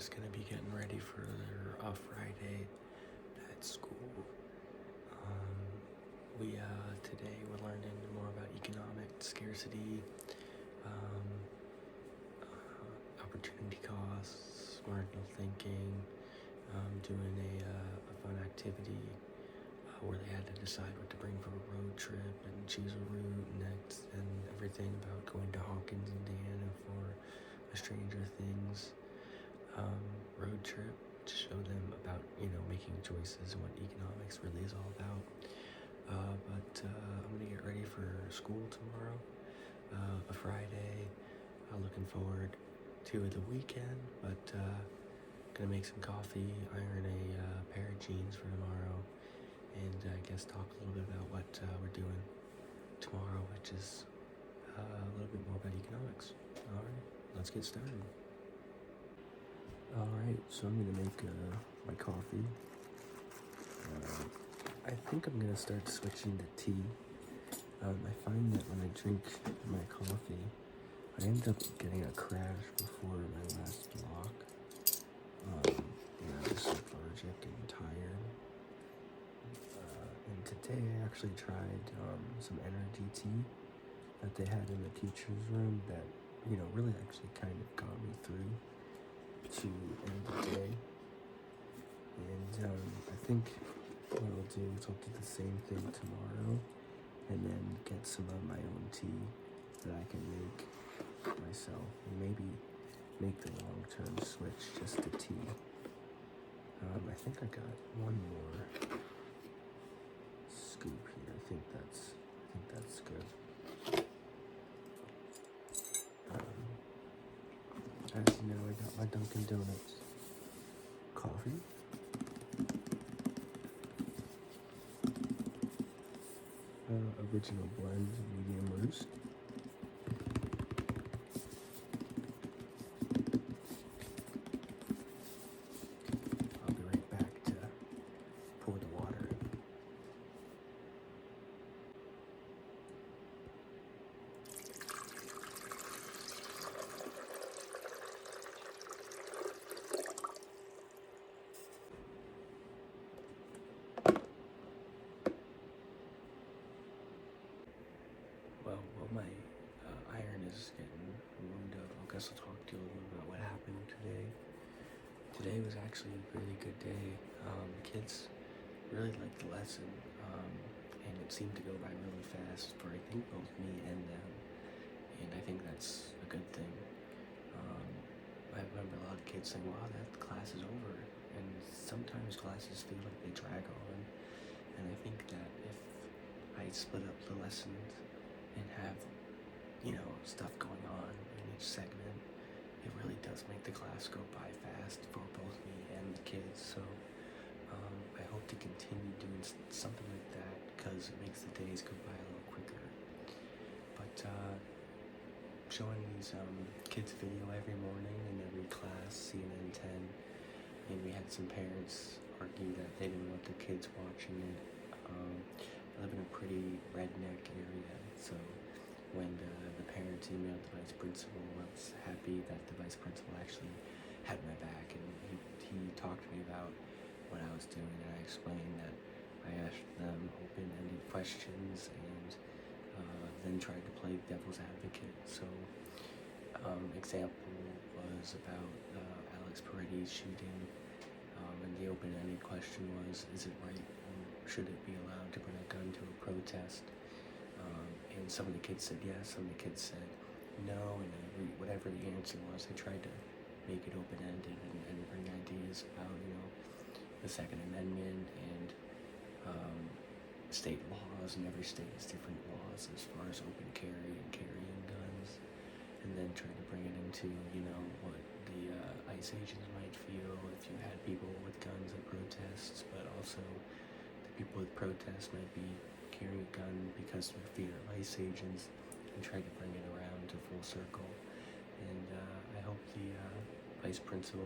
just gonna be getting ready for a Friday at school. Um, we today we're learning more about economic scarcity, um, opportunity costs, marginal thinking, doing a fun activity where they had to decide what to bring for a road trip and choose a route next, and everything about going to Hawkins, Indiana for a Stranger Things road trip to show them about, making choices and what economics really is all about. But I'm gonna get ready for school tomorrow, a Friday. Looking forward to the weekend, but gonna make some coffee, iron a pair of jeans for tomorrow, and I guess talk a little bit about what we're doing tomorrow, which is a little bit more about economics. All right, let's get started. All right, so I'm gonna make my coffee. I think I'm gonna start switching to tea. I find that when I drink my coffee, I end up getting a crash before my last block. I'm just lethargic and tired. And today I actually tried some energy tea that they had in the teacher's room that, really actually kind of got me through to end the day. And I think what I'll do is I'll do the same thing tomorrow and then get some of my own tea that I can make myself and maybe make the long-term switch just to tea. I think I got one more scoop here. I think that's good. As you know, I got my Dunkin' Donuts coffee. Original blend, medium roast. I'll be right back to pour the water in. Well, while my iron is getting warmed up, I guess I'll talk to you a little about what happened today. Today was actually a really good day. The kids really liked the lesson, and it seemed to go by really fast for, I think, both me and them, and I think that's a good thing. I remember a lot of kids saying, wow, that class is over, and sometimes classes feel like they drag on, and I think that if I split up the lessons and have, stuff going on in each segment, it really does make the class go by fast for both me and the kids. So I hope to continue doing something like that because it makes the days go by a little quicker. But showing these kids video every morning in every class, CNN 10, and we had some parents argue that they didn't want their kids watching it. I live in a pretty redneck area, so when the parents emailed the vice principal, I was happy that the vice principal actually had my back, and he talked to me about what I was doing, and I explained that I asked them open-ended questions and then tried to play devil's advocate. So example was about Alex Paredes shooting, and the open-ended question was, is it right, or should it be allowed to bring a gun to a protest? And some of the kids said yes, some of the kids said no, and whatever the answer was, I tried to make it open-ended and bring ideas about, the Second Amendment and state laws, and every state has different laws as far as open carry and carrying guns, and then try to bring it into, what the ICE agents might feel if you had people with guns at protests, but also the people with protests might be carrying a gun because of fear of ICE agents, and try to bring it around to full circle. And I hope the vice principal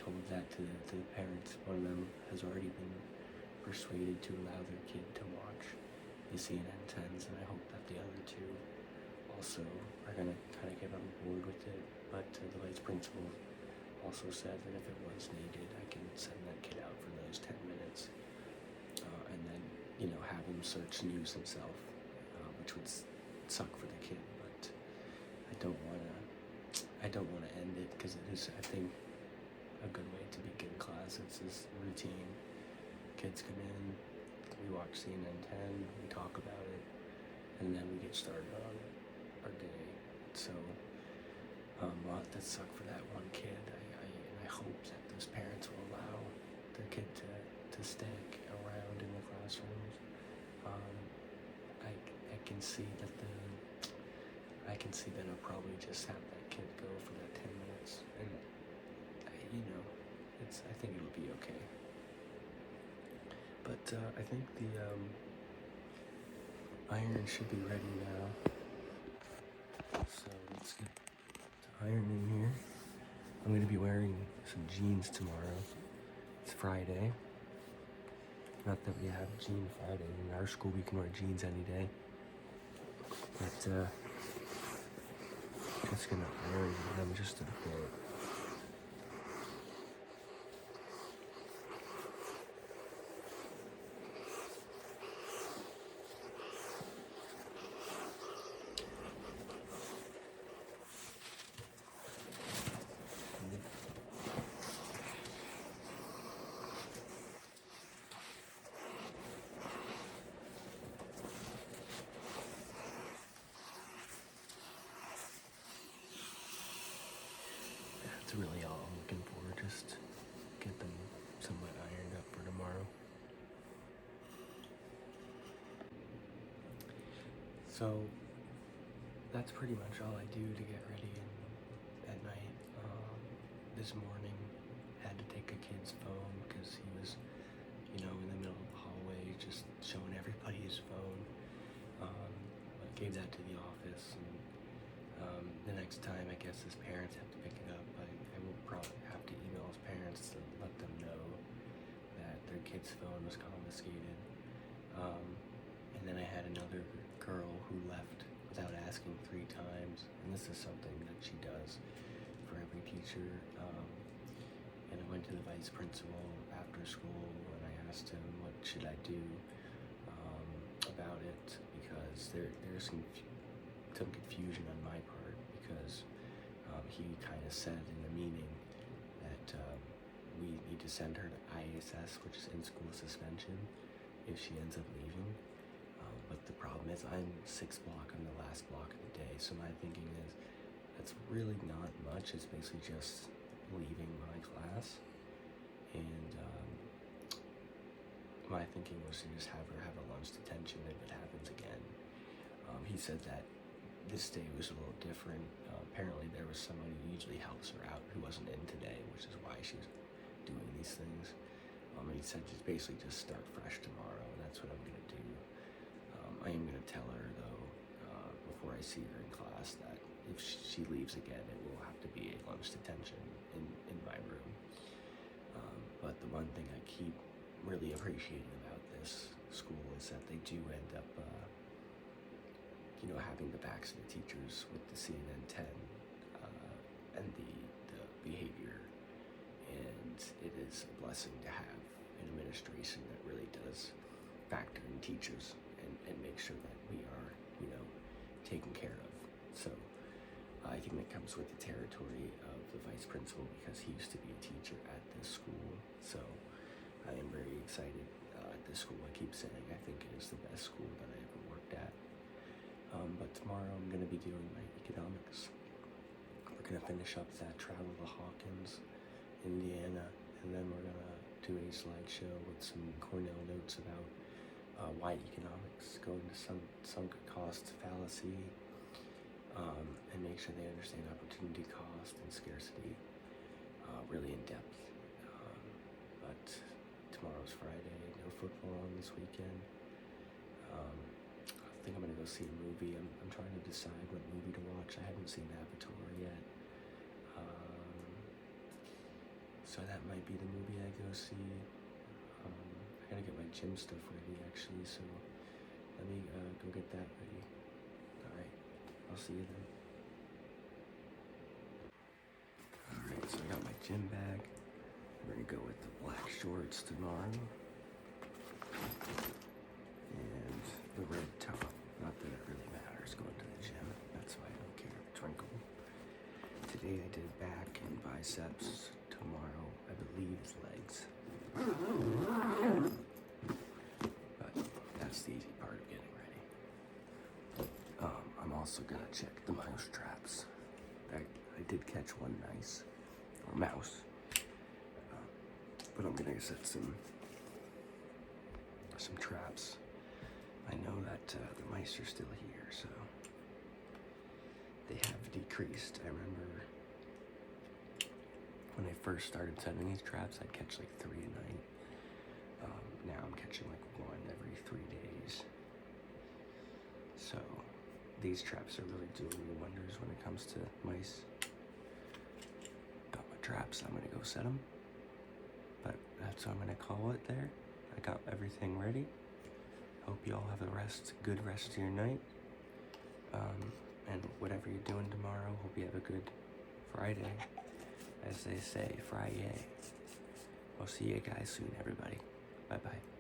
told that to the parents. One of them has already been persuaded to allow their kid to watch the CNN 10s, and I hope that the other two also are going to kind of get on board with it. But the vice principal also said that if it was needed, I can send that kid out for those 10 minutes, and then, have him search news himself, which would suck for the kid, but I don't want to end it, because it is, I think, a good way to begin class. It's this routine. Kids come in, we watch CNN 10, we talk about it, and then we get started on our day. So, well, that sucked for that one kid. I hope that those parents will allow their kid to stick around in the classrooms. I can see that I'll probably just have that kid go for that 10 minutes, and I think it'll be okay. But I think the iron should be ready now. So let's get the iron in here. I'm going to be wearing some jeans tomorrow. It's Friday. Not that we have Jean Friday. In our school, we can wear jeans any day. But just going to iron them just a bit. That's really all I'm looking for, just get them somewhat ironed up for tomorrow. So that's pretty much all I do to get ready at night. This morning, had to take a kid's phone because he was, in the middle of the hallway just showing everybody his phone. I gave that to the office, and the next time, I guess his parents have to pick it up. I will probably have to email his parents to let them know that their kid's phone was confiscated. And then I had another girl who left without asking 3 times, and this is something that she does for every teacher. And I went to the vice principal after school, and I asked him what should I do about it, because there's some confusion on my part, because he kind of said in the meeting that we need to send her to ISS, which is in-school suspension, if she ends up leaving. But the problem is I'm 6th block, I'm the last block of the day, so my thinking is that's really not much. It's basically just leaving my class, and my thinking was to just have her have a lunch detention if it happens again. He said that this day was a little different. Apparently there was somebody who usually helps her out who wasn't in today, which is why she was doing these things. And he said just start fresh tomorrow, and that's what I'm going to do. I am going to tell her, though, before I see her in class, that if she leaves again, it will have to be a lunch detention in my room. But the one thing I keep really appreciating about this school is that they do end up having the backs of the teachers with the CNN 10 and the behavior, and it is a blessing to have an administration that really does factor in teachers and make sure that we are taken care of. So I think that comes with the territory of the vice principal, because he used to be a teacher at this school. So I am very excited at this school. I keep saying I think it is the best school that I ever worked at. But tomorrow I'm going to be doing my economics. We're going to finish up that travel to Hawkins, Indiana, and then we're going to do a slideshow with some Cornell notes about why economics, go into sunk cost fallacy, and make sure they understand opportunity cost and scarcity really in depth. But tomorrow's Friday, no football on this weekend. I think I'm going to go see a movie. I'm trying to decide what movie to watch. I haven't seen Avatar yet. So that might be the movie I go see. I gotta get my gym stuff ready, actually, so let me go get that ready. Alright, I'll see you then. Alright, so I got my gym bag. We're gonna go with the black shorts tomorrow. And the red top. Not that it really matters going to the gym. That's why I don't care. Twinkle. Today I did back and biceps. Tomorrow I believe legs. But that's the easy part of getting ready. I'm also gonna check the mouse traps. I did catch one nice, or mouse, but I'm gonna set some traps. I know that the mice are still here, so they have decreased. I remember when I first started setting these traps, I'd catch like 3 a night. Now I'm catching like 1 every 3 days. So these traps are really doing me wonders when it comes to mice. Got my traps, I'm gonna go set them. But that's what I'm gonna call it there. I got everything ready. Hope you all have a good rest of your night. And whatever you're doing tomorrow, hope you have a good Friday. As they say, Friday. We'll see you guys soon, everybody. Bye-bye.